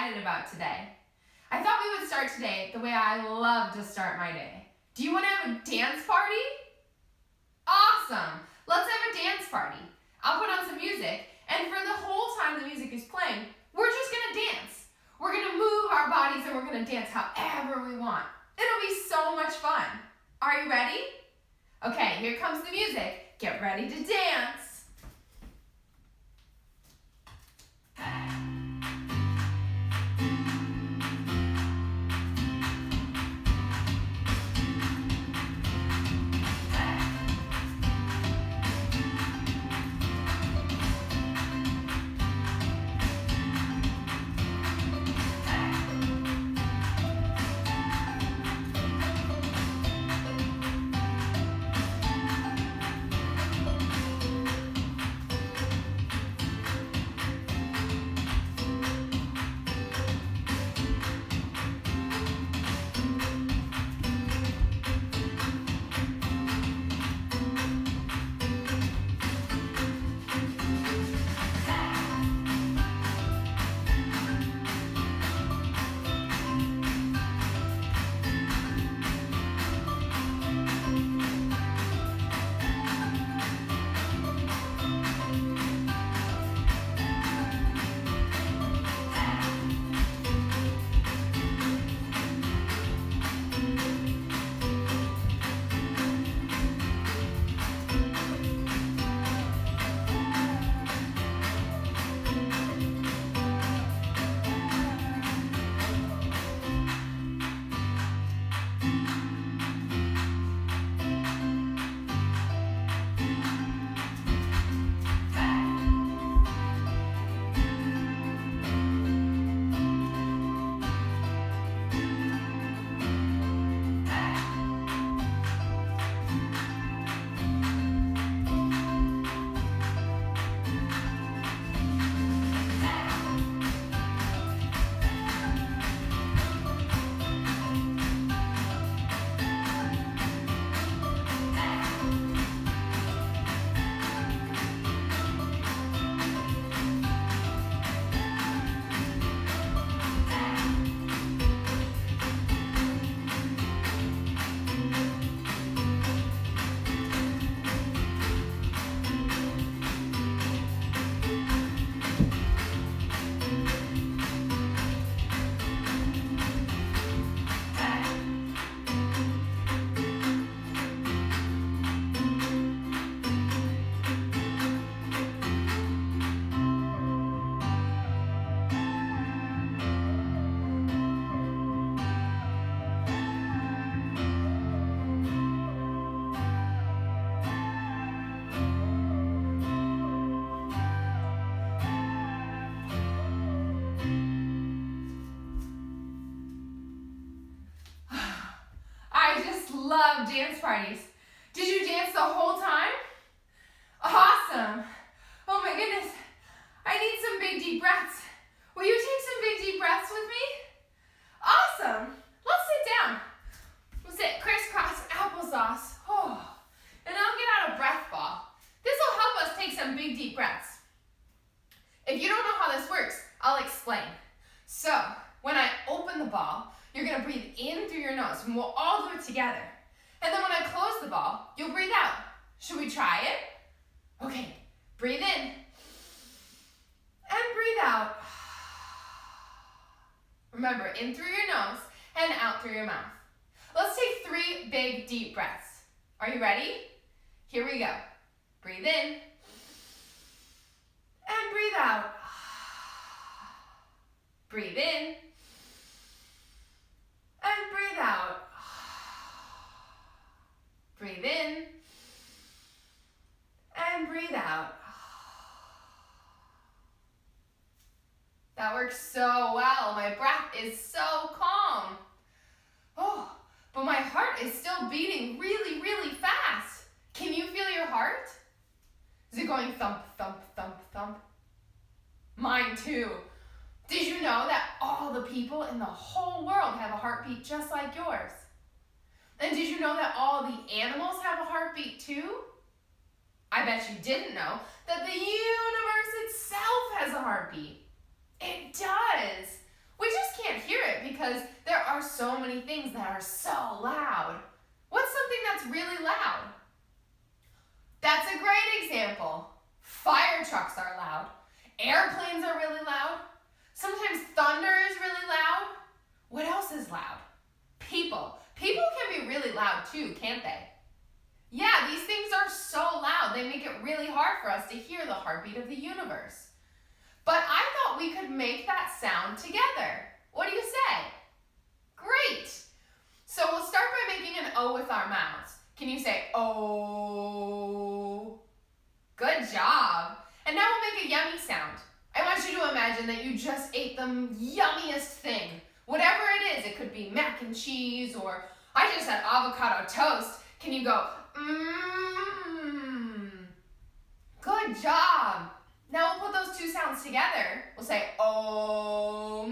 excited about today. I thought we would start today the way I love to start my day. Do you want to have a dance party? Awesome! Let's have a dance party. I'll put on some music, and for the whole time the music is playing, we're just going to dance. We're going to move our bodies and we're going to dance however we want. It'll be so much fun. Are you ready? Okay, here comes the music. Get ready to dance. Love dance parties. Did you dance the whole time? Awesome. Oh my goodness. I need some big deep breaths. Will you take some big deep breaths with me? Awesome. Let's sit down. We'll sit crisscross applesauce. Oh. And I'll get out a breath ball. This will help us take some big deep breaths. If you don't know how this works, I'll explain. So, when I open the ball, you're going to breathe in through your nose, and we'll all do it together. And then when I close the ball, you'll breathe out. Should we try it? Okay, breathe in. And breathe out. Remember, in through your nose and out through your mouth. Let's take 3 big, deep breaths. Are you ready? Here we go. Breathe in. And breathe out. Breathe in. And breathe out. Breathe in. And breathe out. That works so well. My breath is so calm. Oh, but my heart is still beating really, really fast. Can you feel your heart? Is it going thump, thump, thump, thump? Mine too. Did you know that all the people in the whole world have a heartbeat just like yours? And did you know that all the animals have a heartbeat too? I bet you didn't know that the universe itself has a heartbeat. It does. We just can't hear it because there are so many things that are so loud. What's something that's really loud? That's a great example. Fire trucks are loud. Airplanes are really loud. Sometimes thunder is really loud. What else is loud? People. People can be really loud too, can't they? Yeah, these things are so loud, they make it really hard for us to hear the heartbeat of the universe. But I thought we could make that sound together. What do you say? Great. So we'll start by making an O with our mouths. Can you say O? Good job. And now we'll make a yummy sound. I want you to imagine that you just ate the yummiest thing. Whatever it is, it could be mac and cheese, or I just had avocado toast. Can you go, mmm? Good job. Now we'll put those two sounds together. We'll say, oh,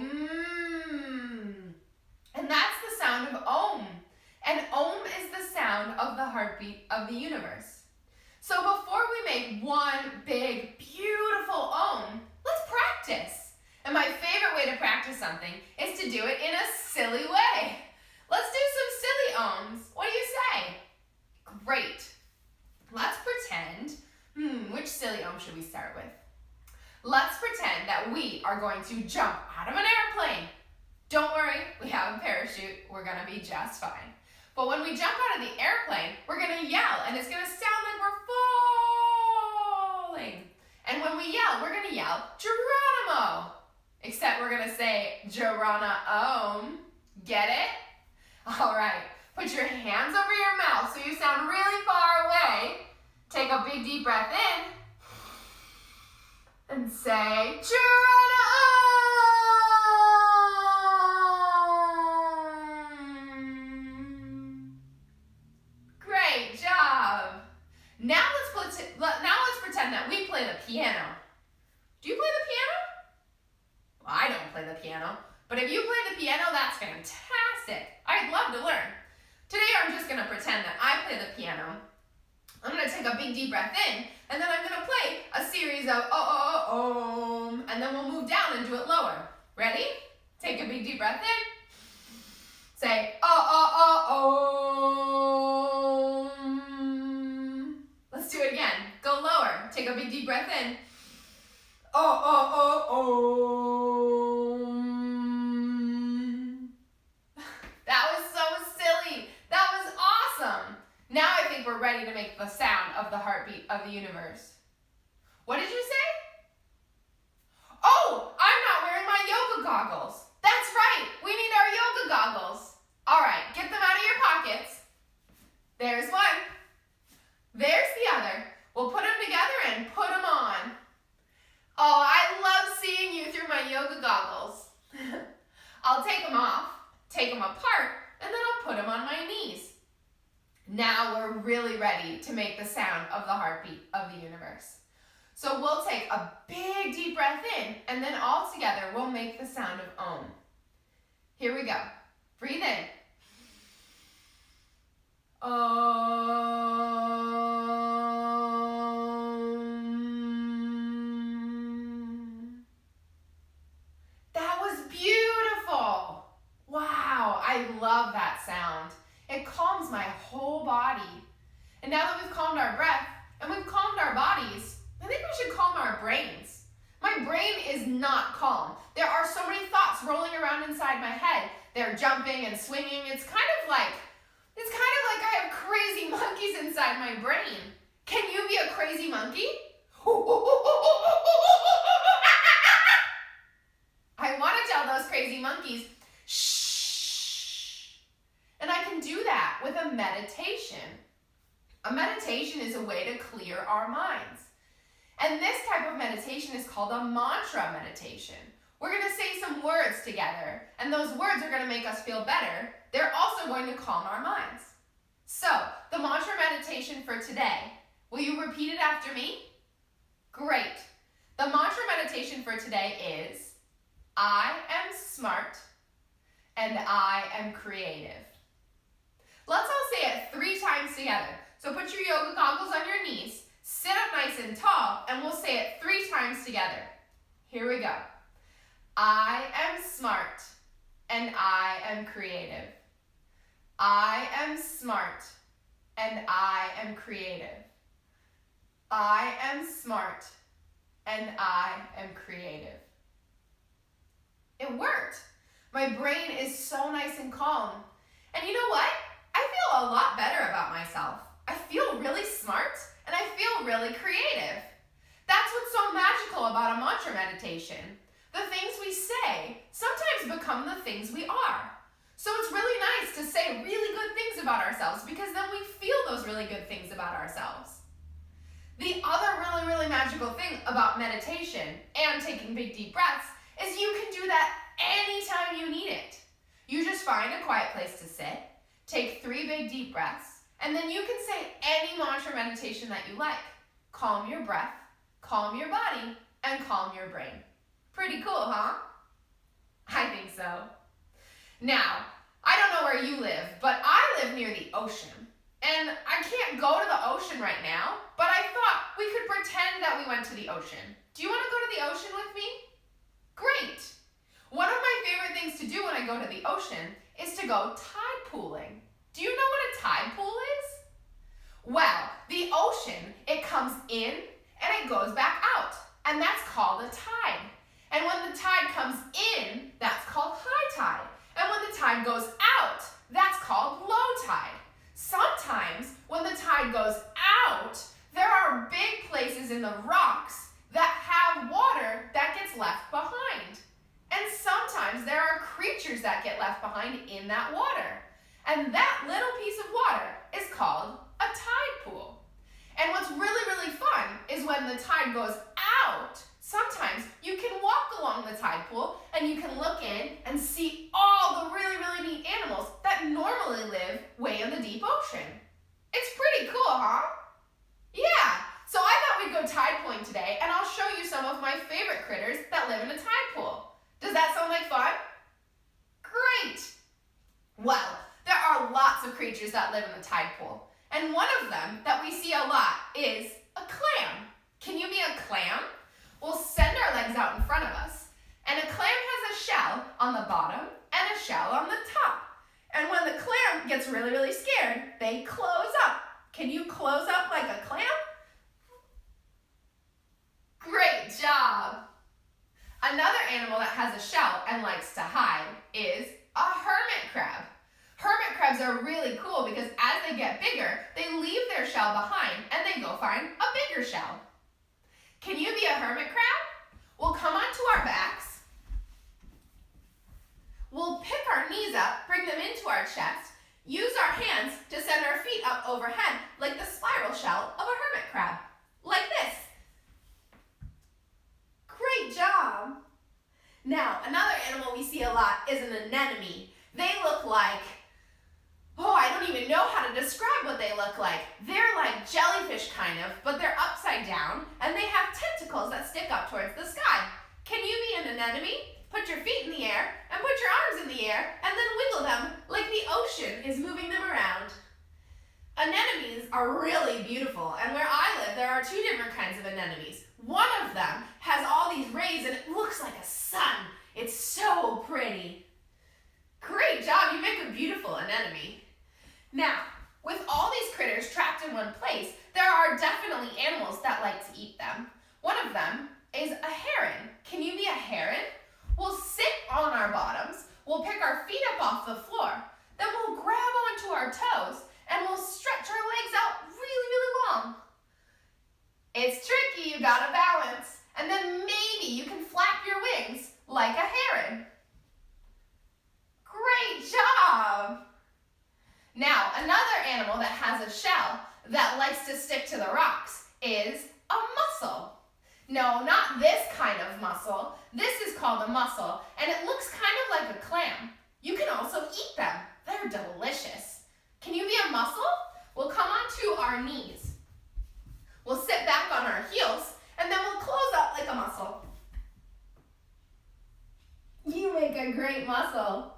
and that's the sound of Om. And Om is the sound of the heartbeat of the universe. So before we make one big, beautiful Om, let's practice. And my favorite way to practice something is to do it in a silly way. Let's do some silly Oms. What do you say? Great. Let's pretend, which silly Om should we start with? Let's pretend that we are going to jump out of an airplane. Don't worry, we have a parachute. We're gonna be just fine. But when we jump out of the airplane, we're gonna yell, and it's gonna sound like we're falling. And when we yell, we're gonna yell, Geronimo. Except we're gonna say, Geronimo. Get it? All right, put your hands over your mouth so you sound really far away. Take a big deep breath in. And say, Geronimo! Great job. Now let's pretend that we play the piano. Do you play the piano? Well, I don't play the piano, but if you play the piano, that's fantastic. I'd love to learn. Today I'm just gonna pretend that I play the piano. I'm gonna take a big deep breath in, and then I'm gonna play a series of Om, and then we'll move down and do it lower. Ready? Take a big deep breath in. Say Om. Let's do it again. Go lower. Take a big deep breath in. Om. That was so silly. That was awesome. Now I think we're ready to make the sound of the heartbeat of the universe. What did you say? Oh, I'm not wearing my yoga goggles. That's right, we need our yoga goggles. All right, get them out of your pockets. There's one. There's the other. We'll put them together and put them on. Oh, I love seeing you through my yoga goggles. I'll take them off, take them apart, and then I'll put them on my knees. Now we're really ready to make the sound of the heartbeat of the universe. So we'll take a big deep breath in, and then all together we'll make the sound of Om. Here we go. Breathe in. Om. That was beautiful. Wow, I love that sound. It calms my whole body. And now that we've calmed our breath and we've calmed our bodies, I think we should calm our brains. My brain is not calm. There are so many thoughts rolling around inside my head. They're jumping and swinging. It's kind of like I have crazy monkeys inside my brain. Can you be a crazy monkey? I want to tell those crazy monkeys, shh. And I can do that with a meditation. A meditation is a way to clear our minds. And this type of meditation is called a mantra meditation. We're going to say some words together, and those words are going to make us feel better. They're also going to calm our minds. So, the mantra meditation for today, will you repeat it after me? Great. The mantra meditation for today is, I am smart and I am creative. Let's all say it 3 times together. So put your yoga goggles on your knees, sit up nice and tall, and we'll say it 3 times together. Here we go. I am smart and I am creative. I am smart and I am creative. I am smart and I am creative. It worked. My brain is so nice and calm. And you know what? I feel a lot better about myself. I feel really smart and I feel really creative. That's what's so magical about a mantra meditation. The things we say sometimes become the things we are. So it's really nice to say really good things about ourselves because then we feel those really good things about ourselves. The other really magical thing about meditation and taking big deep breaths is you can do that anytime you need it. You just find a quiet place to sit, take 3 big deep breaths, and then you can say any mantra meditation that you like. Calm your breath, calm your body, and calm your brain. Pretty cool, huh? I think so. Now, I don't know where you live, but I live near the ocean. And I can't go to the ocean right now, but I thought we could pretend that we went to the ocean. Do you want to go to the ocean with me? Great! One of my favorite things to do when I go to the ocean is to go tide pooling. Do you know what a tide pool is? Well, the ocean, it comes in and it goes back out, and that's called a tide. And when the tide comes in, that's called high tide. And when the tide goes out, that's called low tide. Sometimes when the tide goes out, there are big places in the rocks that have water that gets left behind. And sometimes there are creatures that get left behind in that water. And that little piece of water is called a tide pool. And what's really fun is when the tide goes out, sometimes you can walk along the tide pool and you can look in and see all the really neat animals that normally live way in the deep ocean. It's pretty cool, huh? Yeah, so I thought we'd go tide pooling today and I'll show you some of my favorite critters that live in a tide pool. Does that sound like fun? Great! Well, there are lots of creatures that live in the tide pool. And one of them that we see a lot is a clam. Can you be a clam? We'll send our legs out in front of us. And a clam has a shell on the bottom and a shell on the top. And when the clam gets really scared, they close up. Can you close up like a clam? Great job! Another animal that has a shell and likes to hide is a hermit crab. Hermit crabs are really cool because as they get bigger, they leave their shell behind and they go find a bigger shell. Can you be a hermit crab? We'll come onto our backs. We'll pick our knees up, bring them into our chest, use our hands to send our feet up overhead like the spiral shell of a hermit crab. Like this. Great job! Now, another animal we see a lot is an anemone. They look like, I don't even know how to describe what they look like. They're like jellyfish kind of, but they're upside down and they have tentacles that stick up towards the sky. Can you be an anemone? Put your feet in the air and put your arms in the air and then wiggle them like the ocean is moving them around. Anemones are really beautiful, and where I live there are 2 different kinds of anemones. One of them has all these rays and it looks like a sun. It's so pretty. Great job, you make a beautiful anemone. Now, with all these critters trapped in one place, there are definitely animals that like to eat them. One of them is a heron. Can you be a heron? We'll sit on our bottoms, we'll pick our feet up off the floor, then we'll grab onto our toes and we'll stretch our legs out really long. It's tricky, you gotta balance, and then maybe you can flap your wings like a heron. Great job! Now, another animal that has a shell that likes to stick to the rocks is a mussel. No, not this kind of mussel. This is called a mussel, and it looks kind of like a clam. You can also eat them. They're delicious. Can you be a mussel? We'll come onto our knees. We'll sit back on our heels, and then we'll close up like a mussel. You make a great mussel.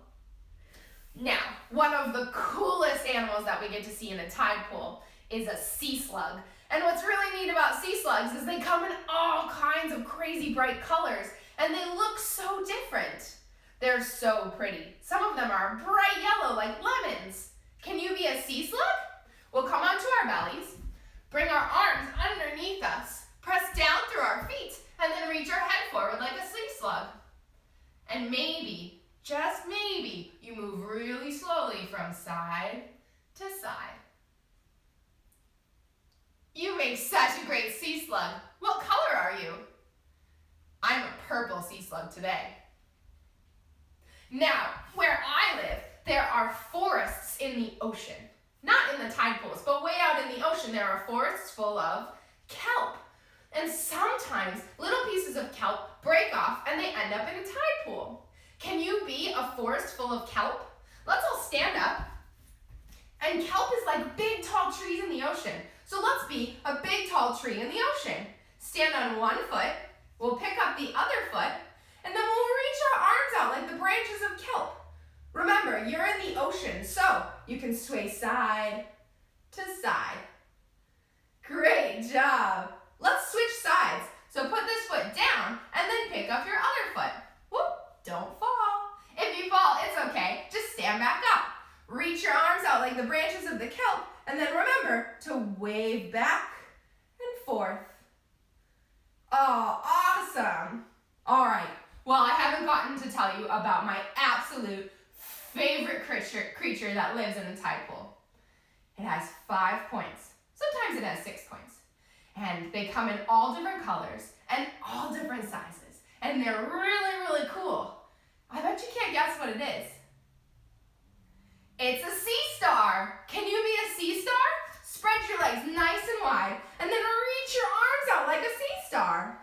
Now, one of the coolest animals that we get to see in a tide pool is a sea slug. And what's really neat about sea slugs is they come in all kinds of crazy bright colors, and they look so different. They're so pretty. Some of them are bright yellow like lemons. Can you be a sea slug? We'll come onto our bellies, bring our arms underneath us, press down through our feet, and then reach our head forward like a sea slug. And maybe, just maybe, you move really slowly from side to side. You make such a great sea slug. What color are you? I'm a purple sea slug today. Now, where I live, there are forests in the ocean. Not in the tide pools, but way out in the ocean there are forests full of kelp. And sometimes little pieces of kelp break off and they end up in a tide pool. Can you be a forest full of kelp? Let's all stand up. And kelp is like big tall trees in the ocean. So let's be a big tall tree in the ocean. Stand on one foot, we'll pick up the other foot, and then we'll reach our arms out like the branches of kelp. Remember, you're in the ocean, so you can sway side to side. Great job. Let's switch sides. So put this foot down and then pick up your other foot. Whoop, don't fall. If you fall, it's okay. Just stand back up. Reach your arms out like the branches of the kelp, and then remember to wave back and forth. Oh, awesome. All right, well, I haven't gotten to tell you about my absolute favorite creature that lives in the tide pool. It has 5 points. Sometimes it has 6 points. And they come in all different colors and all different sizes. And they're really, really cool. I bet you can't guess what it is. It's a sea star. Can you be a sea star? Spread your legs nice and wide and then reach your arms out like a sea star.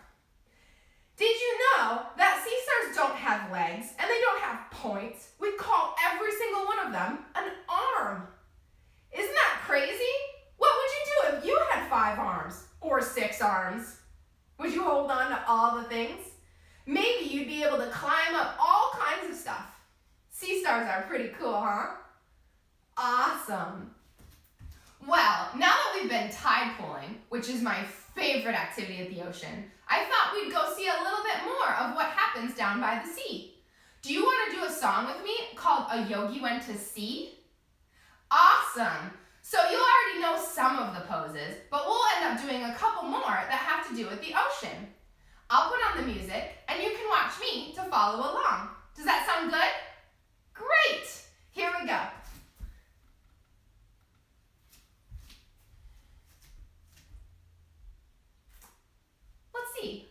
Did you know that sea stars don't have legs and they don't have points? We call every single one of them an arm. Isn't that crazy? What would you do if you had 5 arms or 6 arms? Would you hold on to all the things? Maybe you'd be able to climb up all kinds of stuff. Sea stars are pretty cool, huh? Awesome. Well, now that we've been tide pooling, which is my favorite activity at the ocean, I thought we'd go see a little bit more of what happens down by the sea. Do you want to do a song with me called A Yogi Went to Sea? Awesome. So you'll already know some of the poses, but we'll end up doing a couple more that have to do with the ocean. I'll put on the music and you can watch me to follow along. Does that sound good? Great. Here we go.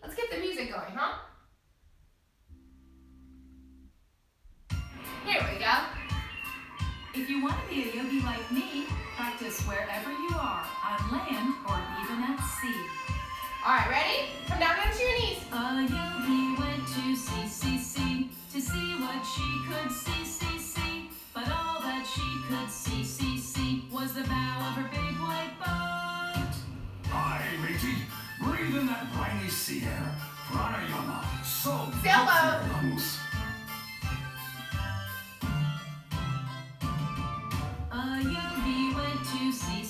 Let's get the music going, huh? Here we go. If you want to be a yogi like me, practice wherever you are, on land or even at sea. All right, ready? Come down onto your knees. A yogi went to sea, to see what she could see. But all that she could see was the bow of her big white boat. Hi, matey. Breathe in that briny sea air. Pranayama. So good for Sailboat. your lungs. A yogi went to sea,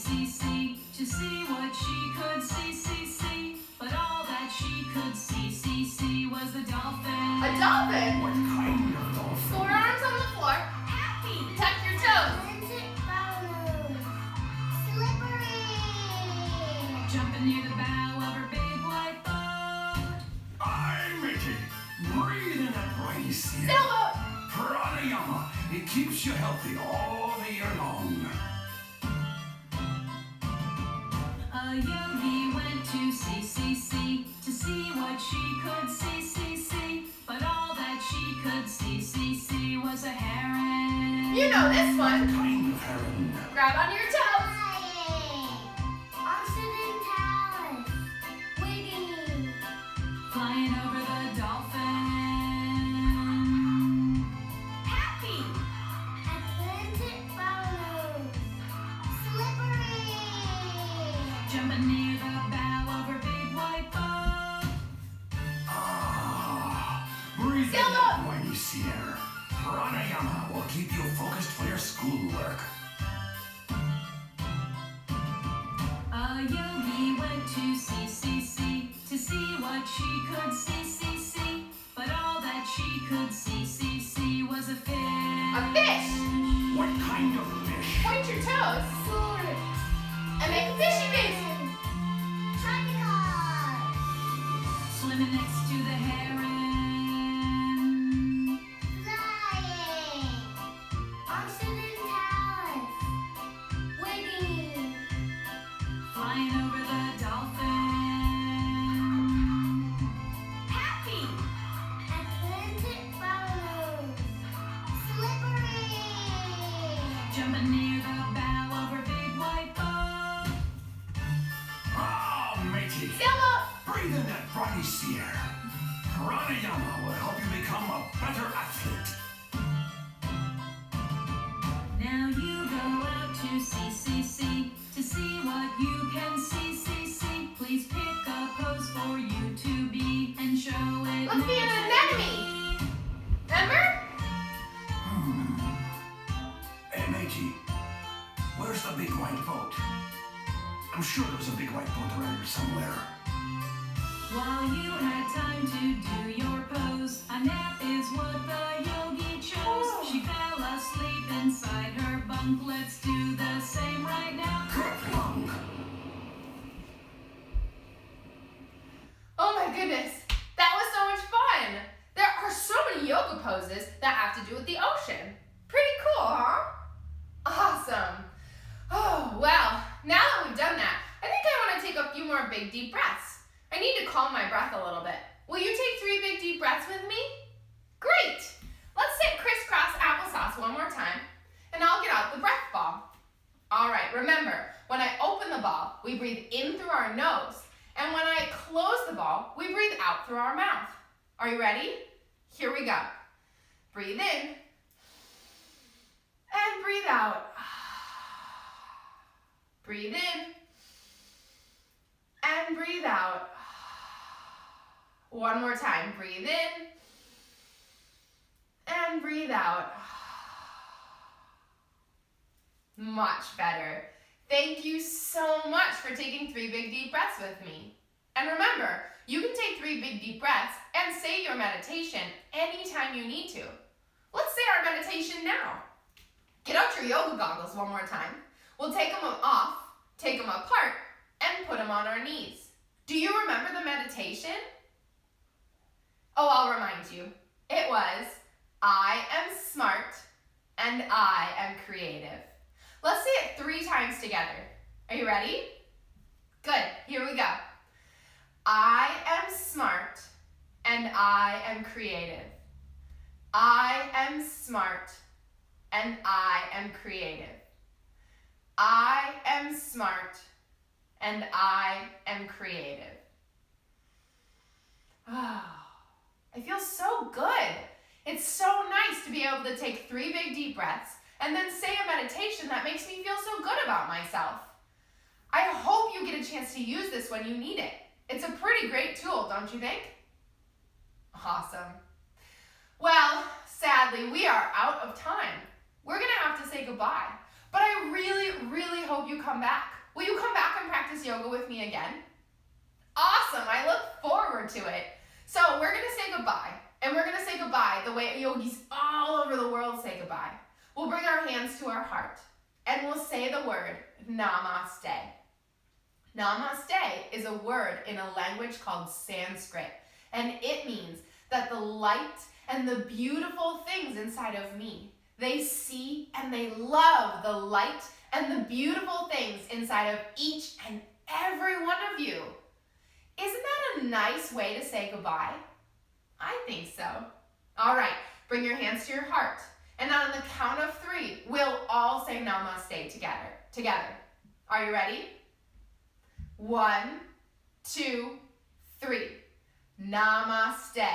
to see what she could see. But all that she could see was the dolphin. A dolphin. What kind of dolphin? 4 arms on the floor. Happy. Tuck your toes. Jumping near the bow of her big white boat. Hi, matey. Breathe in that briny sea air. Sailboat. Pranayama. It keeps you healthy all the year long. A yogi went to sea, to see what she could see. But all that she could see was a heron. You know this one. Kind of heron. Grab onto your toes. Flying over the dolphin. Happy. Atlantic bows. Slippery. Jumping near the bow of her big white boat. Breathe in Sailboat. that briny sea air. Pranayama will keep you focused for your schoolwork. A yogi went to sea, to see what she could see. But Meiji. Silma! Breathe in that briny sea air. Pranayama will help you become a better athlete. Now you go out to see what you can see. Please pick a pose for you to be and show it. Let's be an anemone! Remember? Hey, Meiji, where's the big white boat? I'm sure there's a big white boat around here somewhere. While you had time to do your pose, a nap is what the yogi chose. She fell asleep inside her bunk. Let's do the same right now. Kerplunk. Oh my goodness, that was so much fun. There are so many yoga poses that have to do with the ocean. Pretty cool, huh? Awesome. Oh, well, now that we've done that, I think I want to take a few more big deep breaths. I need to calm my breath a little bit. Will you take 3 big deep breaths with me? Great. Let's say crisscross applesauce one more time, and I'll get out the breath ball. All right, remember, when I open the ball, we breathe in through our nose, and when I close the ball, we breathe out through our mouth. Are you ready? Here we go. Breathe in, and breathe out. Breathe in, and breathe out. One more time. Breathe in, and breathe out. Much better. Thank you so much for taking 3 big deep breaths with me. And remember, you can take 3 big deep breaths and say your meditation anytime you need to. Let's say our meditation now. Get out your yoga goggles one more time. We'll take them off, take them apart, and put them on our knees. Do you remember the meditation? Oh, I'll remind you. It was, I am smart and I am creative. Let's say it 3 times together. Are you ready? Good, here we go. I am smart and I am creative. I am smart and I am creative. I am smart and I am creative. Oh, I feel so good. It's so nice to be able to take 3 big deep breaths and then say a meditation that makes me feel so good about myself. I hope you get a chance to use this when you need it. It's a pretty great tool, don't you think? Awesome. Well, sadly, we are out of time. We're gonna have to say goodbye, but I really, really hope you come back. Will you come back and practice yoga with me again? Awesome, I look forward to it. So we're gonna say goodbye, and we're gonna say goodbye the way yogis all over the world say goodbye. We'll bring our hands to our heart, and we'll say the word Namaste. Namaste is a word in a language called Sanskrit, and it means that the light and the beautiful things inside of me, they see and they love the light and the beautiful things inside of each and every one of you. Isn't that a nice way to say goodbye? I think so. All right, bring your hands to your heart. And on the count of 3, we'll all say Namaste together. Are you ready? 1, 2, 3. Namaste.